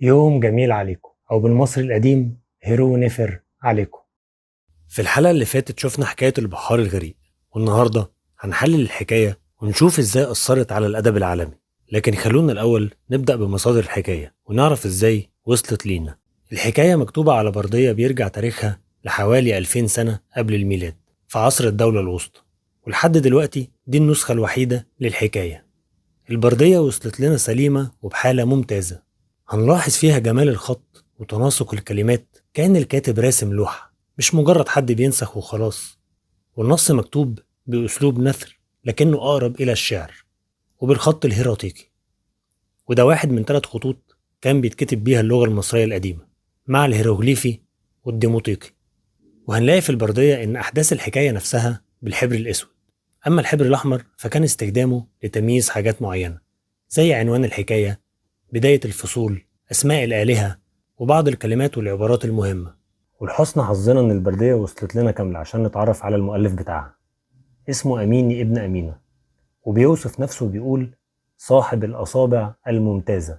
يوم جميل عليكم، أو بالمصري القديم هيرو نفر عليكم. في الحلقة اللي فاتت شفنا حكاية البحار الغريق، والنهاردة هنحلل الحكاية ونشوف ازاي أثرت على الأدب العالمي. لكن خلونا الأول نبدأ بمصادر الحكاية ونعرف ازاي وصلت لينا. الحكاية مكتوبة على بردية بيرجع تاريخها لحوالي 2000 سنة قبل الميلاد في عصر الدولة الوسطى، ولحد دلوقتي دي النسخة الوحيدة للحكاية. البردية وصلت لنا سليمة وبحالة ممتازة، هنلاحظ فيها جمال الخط وتناسق الكلمات، كأن الكاتب راسم لوحة مش مجرد حد بينسخ وخلاص. والنص مكتوب بأسلوب نثر لكنه أقرب إلى الشعر وبالخط الهيراتيقي، وده واحد من 3 خطوط كان بيتكتب بيها اللغة المصرية القديمة مع الهيروغليفي والديموطيقي. وهنلاقي في البردية إن أحداث الحكاية نفسها بالحبر الأسود، أما الحبر الأحمر فكان استخدامه لتمييز حاجات معينة زي عنوان الحكاية، بداية الفصول، أسماء الآلهة، وبعض الكلمات والعبارات المهمة. والحسن حظنا إن البردية وصلت لنا كاملة عشان نتعرف على المؤلف بتاعها. اسمه أميني ابن أمينة، وبيوصف نفسه بيقول صاحب الأصابع الممتازة.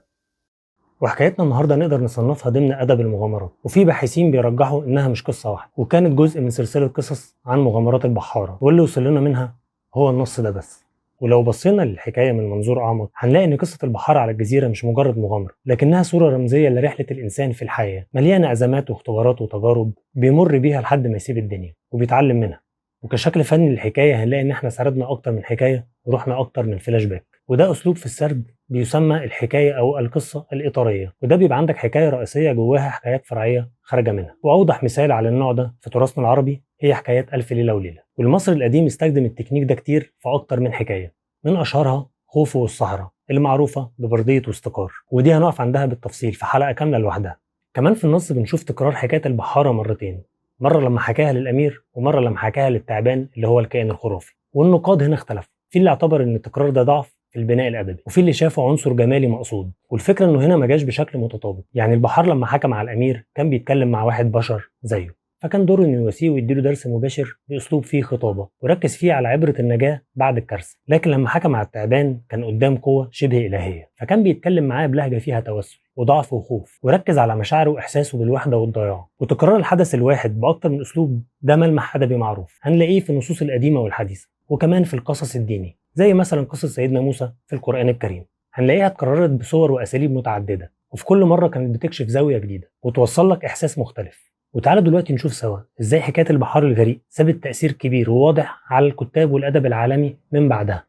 وحكايتنا النهاردة نقدر نصنفها ضمن أدب المغامرات، وفي باحثين بيرجحوا إنها مش قصة واحدة وكانت جزء من سلسلة قصص عن مغامرات البحارة، واللي وصل لنا منها هو النص ده بس. ولو بصينا للحكاية من منظور أعمق هنلاقي إن قصة البحارة على الجزيرة مش مجرد مغامرة، لكنها صورة رمزية لرحلة الإنسان في الحياة، مليانة أزمات واختبارات وتجارب بيمر بيها لحد ما يسيب الدنيا وبيتعلم منها. وكشكل فني للحكاية هنلاقي إن إحنا سردنا أكتر من حكاية ورحنا أكتر من فلاش باك، وده أسلوب في السرد بيسمى الحكاية أو القصة الإطارية، وده بيبقى عندك حكاية رئيسية جواها حكايات فرعية خارجة منها. وأوضح مثال على النوع ده في تراثنا العربي هي حكايات ألف ليلة وليلة، والمصري القديم استخدم التكنيك ده كتير في أكتر من حكاية، من أشهرها خوفو والصحراء اللي معروفة ببردية واستقار، ودي هنقف عندها بالتفصيل في حلقة كاملة لوحدها. كمان في النص بنشوف تكرار حكاية البحارة مرتين، مرة لما حكاها للأمير ومرة لما حكاها للتعبان اللي هو الكائن الخرافي. والنقاد هنا اختلفوا، في اللي اعتبر ان التكرار ده ضعف في البناء الادبي، وفي اللي شافه عنصر جمالي مقصود. والفكره انه هنا ما جاش بشكل متطابق، يعني البحار لما حكى مع الامير كان بيتكلم مع واحد بشر زيه، فكان دوره انه يواسيه ويديله درس مباشر باسلوب فيه خطابه وركز فيه على عبره النجاه بعد الكارثه. لكن لما حكى مع التعبان كان قدام قوه شبه الهيه، فكان بيتكلم معاه بلهجه فيها توسل وضعف وخوف، وركز على مشاعره واحساسه بالوحده والضياع. وتكرار الحدث الواحد باكتر من اسلوب ده ملمح ادبي معروف هنلاقيه في النصوص القديمه والحديثه، وكمان في القصص الديني زي مثلا قصة سيدنا موسى في القرآن الكريم. هنلاقيها اتكررت بصور وأساليب متعددة، وفي كل مرة كانت بتكشف زاوية جديدة وتوصل لك إحساس مختلف. وتعالى دلوقتي نشوف سوا إزاي حكاية البحار الغريق سابت تأثير كبير وواضح على الكتاب والأدب العالمي من بعدها.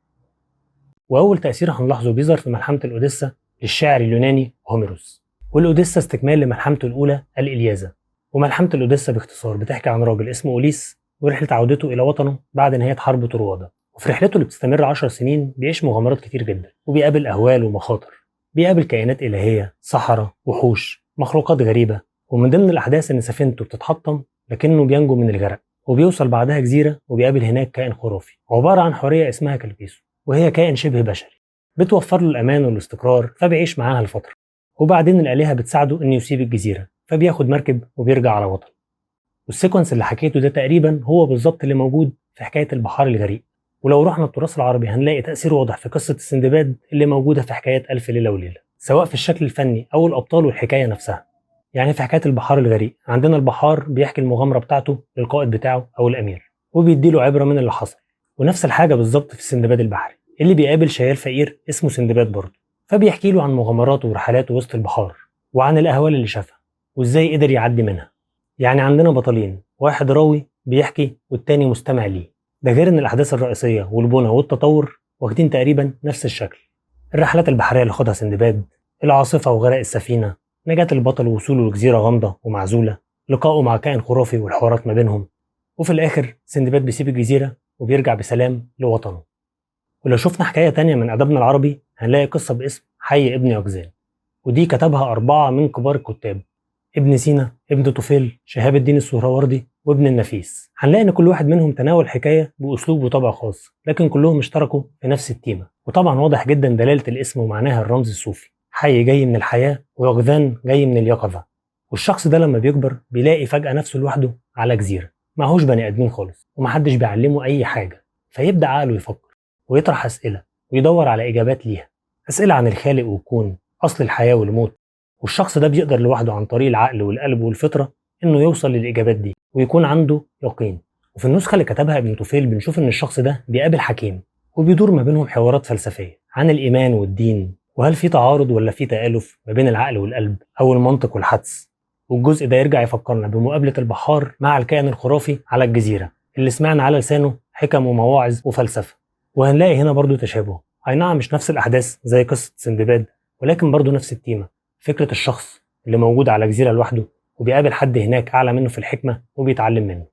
وأول تأثير هنلاحظه بيظهر في ملحمة الأوديسا للشاعر اليوناني هوميروس. والأوديسا استكمال لملحمته الأولى الإلياذة. وملحمة الأوديسا باختصار بتحكي عن راجل اسمه أوليس ورحلة عودته إلى وطنه بعد نهاية حرب طروادة. وفي رحلته اللي بتستمر 10 سنين بيعيش مغامرات كتير جدا، وبيقابل أهوال ومخاطر، بيقابل كائنات إلهية، صحراء، وحوش، مخلوقات غريبة. ومن ضمن الأحداث إن سفينته بتتحطم لكنه بينجو من الغرق، وبيوصل بعدها جزيرة وبيقابل هناك كائن خرافي عبارة عن حورية اسمها كالبيسو، وهي كائن شبه بشري بتوفر له الأمان والاستقرار، فبيعيش معاها لفترة. وبعدين الآلهة بتساعده إنه يسيب الجزيرة، فبياخد مركب وبيرجع على وطنه. والسيكونس اللي حكيته ده تقريبا هو بالظبط اللي موجود في حكاية البحار الغريق. ولو رحنا التراث العربي هنلاقي تأثير واضح في قصة السندباد اللي موجودة في حكايات ألف ليلة وليلة، سواء في الشكل الفني أو الأبطال والحكاية نفسها. يعني في حكاية البحار الغريق عندنا البحار بيحكي المغامرة بتاعته للقائد بتاعه أو الأمير، وبيديله عبرة من اللي حصل. ونفس الحاجة بالظبط في السندباد البحري اللي بيقابل شيال فقير اسمه سندباد برضه، فبيحكي له عن مغامراته ورحلاته وسط البحار وعن الأهوال اللي شافها وإزاي قدر يعدي منها. يعني عندنا بطلين، واحد راوي بيحكي والتاني مستمع ليه. ده غير ان الاحداث الرئيسيه والبنى والتطور واخدين تقريبا نفس الشكل. الرحلات البحريه اللي خدها سندباد، العاصفه وغرق السفينه، نجاه البطل ووصوله لجزيره غامضه ومعزوله، لقائه مع كائن خرافي والحوارات ما بينهم، وفي الاخر سندباد بيسيب الجزيره وبيرجع بسلام لوطنه. ولو شفنا حكايه تانية من ادبنا العربي هنلاقي قصه باسم حي ابن يقظان، ودي كتبها 4 من كبار الكتاب: ابن سينا، ابن طفيل، شهاب الدين السهروردي، وابن النفيس. هنلاقي ان كل واحد منهم تناول حكايه باسلوب وطبع خاص، لكن كلهم اشتركوا في نفس التيمه. وطبعا واضح جدا دلاله الاسم ومعناها الرمز الصوفي، حي جاي من الحياه ويقظان جاي من اليقظه. والشخص ده لما بيكبر بيلاقي فجاه نفسه لوحده على جزيره معهوش بني ادمين خالص ومحدش بيعلمه اي حاجه، فيبدا عقله يفكر ويطرح اسئله ويدور على اجابات ليها، اسئله عن الخالق والكون، اصل الحياه والموت، والشخص ده بيقدر لوحده عن طريق العقل والقلب والفطرة إنه يوصل للإجابات دي ويكون عنده يقين. وفي النسخة اللي كتبها ابن طفيل بنشوف إن الشخص ده بيقابل حكيم وبيدور ما بينهم حوارات فلسفية عن الإيمان والدين، وهل في تعارض ولا في تآلف ما بين العقل والقلب أو المنطق والحدس. والجزء ده يرجع يفكرنا بمقابلة البحار مع الكائن الخرافي على الجزيرة اللي سمعنا على لسانه حكم ومواعظ وفلسفة. وهنلاقي هنا برضو تشابه، أي نعم مش نفس الأحداث زي قصة سندباد، ولكن برضو نفس التيمة، فكرة الشخص اللي موجود على جزيرة لوحده وبيقابل حد هناك أعلى منه في الحكمة وبيتعلم منه.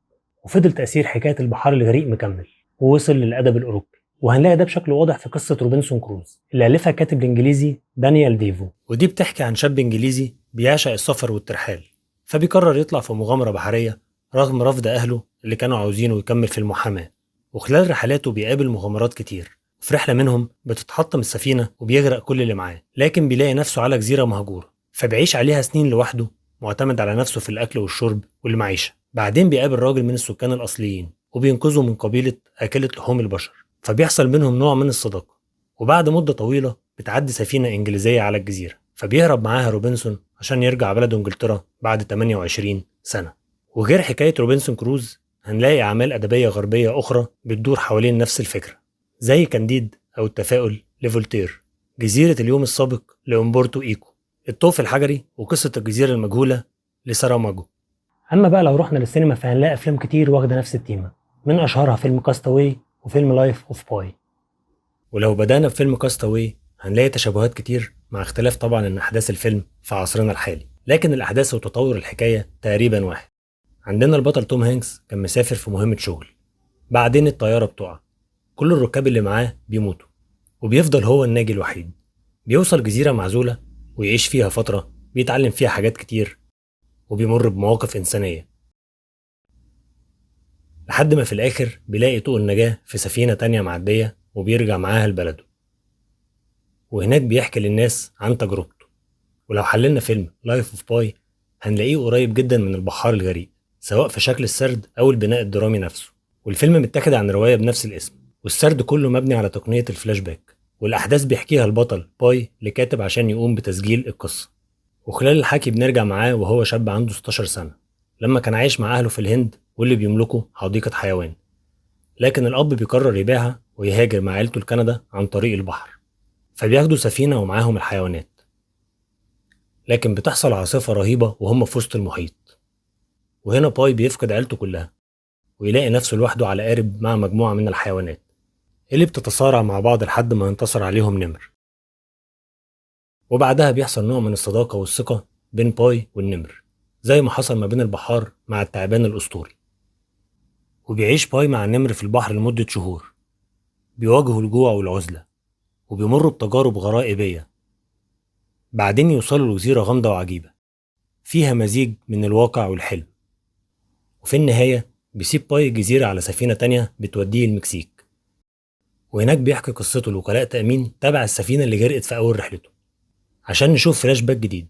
وفضل تأثير حكاية البحار الغريق مكمل ووصل للأدب الأوروبي، وهنلاقي ده بشكل واضح في قصة روبنسون كروز اللي ألفها كاتب الإنجليزي دانيال ديفو. ودي بتحكي عن شاب إنجليزي بيعشق السفر والترحال، فبيقرر يطلع في مغامرة بحرية رغم رفض أهله اللي كانوا عاوزينه يكمل في المحاماة. وخلال رحلاته بيقابل مغامرات كتير، في رحلة منهم بتتحطم السفينة وبيغرق كل اللي معاه، لكن بيلاقي نفسه على جزيرة مهجورة فبيعيش عليها سنين لوحده معتمد على نفسه في الأكل والشرب والمعيشة. بعدين بيقابل راجل من السكان الأصليين وبينقذه من قبيلة أكلة لحوم البشر، فبيحصل بينهم نوع من الصداقة. وبعد مدة طويلة بتعدي سفينة إنجليزية على الجزيرة، فبيهرب معاها روبنسون عشان يرجع بلده إنجلترا بعد 28 سنة. وغير حكاية روبنسون كروز هنلاقي أعمال أدبية غربية أخرى بتدور حوالين نفس الفكرة، زي كانديد أو التفاؤل لفولتير، جزيرة اليوم السابق لأمبورتو إيكو، الطوف الحجري، وقصة الجزيرة المجهولة لساراماجو. أما بقى لو رحنا للسينما فهنلاقي أفلام كتير واخدة نفس التيمة، من أشهرها فيلم كاستاوي وفيلم لايف أوف باي. ولو بدأنا بفيلم كاستاوي هنلاقي تشابهات كتير، مع اختلاف طبعا إن أحداث الفيلم في عصرنا الحالي، لكن الأحداث وتطور الحكاية تقريبا واحد. عندنا البطل توم هانكس كان مسافر في مهمة شغل، بعدين الطيارة بتقع، كل الركاب اللي معاه بيموتوا وبيفضل هو الناجي الوحيد. بيوصل جزيرة معزولة ويعيش فيها فترة بيتعلم فيها حاجات كتير وبيمر بمواقف إنسانية، لحد ما في الآخر بيلاقي طوق النجاة في سفينة تانية معدية وبيرجع معاها لبلده، وهناك بيحكي للناس عن تجربته. ولو حللنا فيلم لايف اوف باي هنلاقيه قريب جدا من البحار الغريق، سواء في شكل السرد أو البناء الدرامي نفسه. والفيلم متاخد عن رواية بنفس الاسم، والسرد كله مبني على تقنية الفلاش باك، والأحداث بيحكيها البطل باي لكاتب عشان يقوم بتسجيل القصة. وخلال الحكي بنرجع معاه وهو شاب عنده 16 سنة لما كان عايش مع أهله في الهند واللي بيملكوا حديقة حيوان، لكن الأب بيقرر يبيعها ويهاجر مع عيلته لكندا عن طريق البحر، فبياخدوا سفينة ومعاهم الحيوانات، لكن بتحصل عاصفة رهيبة وهم في وسط المحيط، وهنا باي بيفقد عيلته كلها ويلاقي نفسه لوحده على قارب مع مجموعة من الحيوانات اللي بتتصارع مع بعض لحد ما ينتصر عليهم نمر. وبعدها بيحصل نوع من الصداقة والثقة بين باي والنمر، زي ما حصل ما بين البحار مع التعبان الأسطوري. وبيعيش باي مع النمر في البحر لمدة شهور، بيواجهوا الجوع والعزلة وبيمروا بتجارب غرائبية. بعدين يوصلوا لجزيرة غامضة وعجيبة فيها مزيج من الواقع والحلم، وفي النهاية بيسيب باي الجزيرة على سفينة تانية بتوديه المكسيك، وهناك بيحكي قصته لوكلاء تأمين تبع السفينة اللي غرقت في أول رحلته، عشان نشوف فلاش باك جديد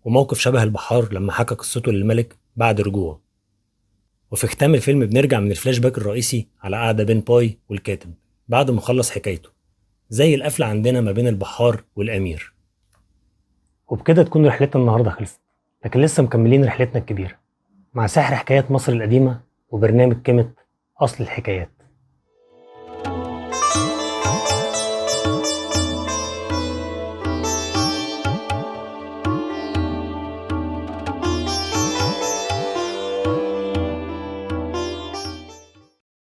وموقف شبه البحار لما حكى قصته للملك بعد رجوعه. وفي ختام الفيلم بنرجع من الفلاش باك الرئيسي على قعدة بين باي والكاتب بعد ما خلص حكايته، زي القفلة عندنا ما بين البحار والأمير. وبكده تكون رحلتنا النهاردة خلصت، لكن لسه مكملين رحلتنا الكبيرة مع سحر حكايات مصر القديمة وبرنامج كلمة أصل الحكايات.